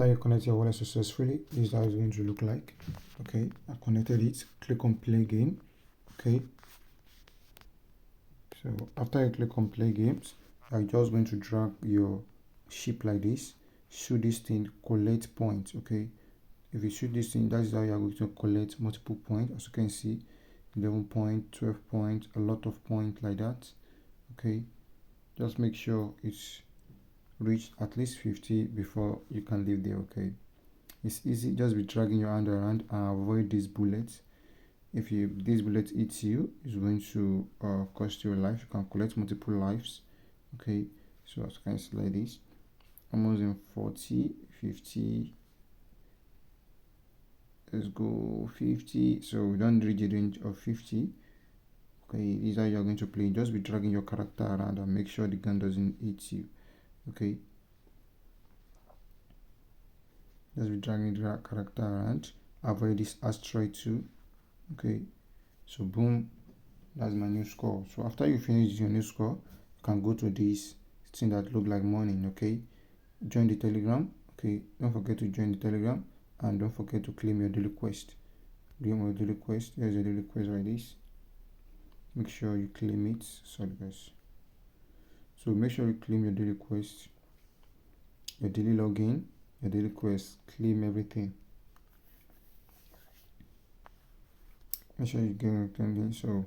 After you connect your wallet successfully, this is how it's going to look like. Okay, I connected it. Click on play game. Okay, so after you click on play games, I'm just going to drag your ship like this. Shoot this thing, collect points. Okay, if you shoot this thing, that's how you are going to collect multiple points. As you can see, 11 point, 12 points, a lot of points like that. Okay, just make sure it's reached at least 50 before you can leave there. Okay, it's easy. Just be dragging your hand around and avoid these bullets. If this bullet hits you, it's going to cost you a life. You can collect multiple lives. Okay, so as you can see like this, almost in 40, 50. Let's go 50. So we don't reach the range of 50. Okay, this is how you're going to play. Just be dragging your character around and make sure the gun doesn't hit you. Okay, just be dragging the character around. Avoid this asteroid too. Okay, so boom, that's my new score. So after you finish your new score, you can go to this thing that look like morning. Okay, join the Telegram. Okay, don't forget to join the Telegram, and don't forget to claim your daily quest. Claim your daily quest. Here's your daily quest like this. Make sure you claim it. Sorry guys. So make sure you claim your daily quest, your daily login, your daily quest. Claim everything. Make sure you get everything so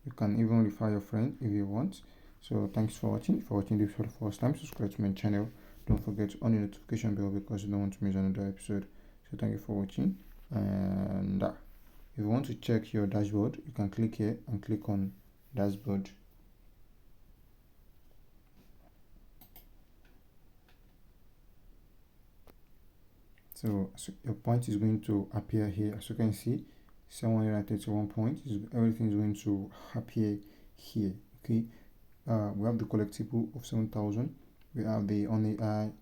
you can even refer your friend if you want. So thanks for watching. If you're watching this for the first time, subscribe to my channel. Don't forget to on the notification bell because you don't want to miss another episode. So thank you for watching. And if you want to check your dashboard, you can click here and click on dashboard. So your point is going to appear here. As you can see, 731 points. Everything is going to appear here. Okay, we have the collectible of 7,000. We have the ONAI.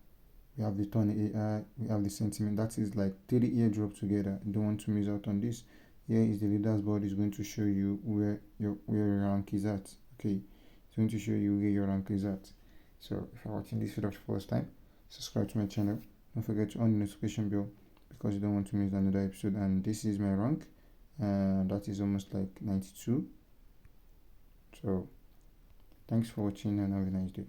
We have the turn AI. We have the sentiment. That is like 30 airdrop together. You don't want to miss out on this. Here is the leaders board. Is going to show you where your rank is at. Okay, it's going to show you where your rank is at. So if you're watching this video for the first time, subscribe to my channel. Don't forget to on the notification bell because you don't want to miss another episode. And this is my rank, and that is almost like 92. So thanks for watching and have a nice day.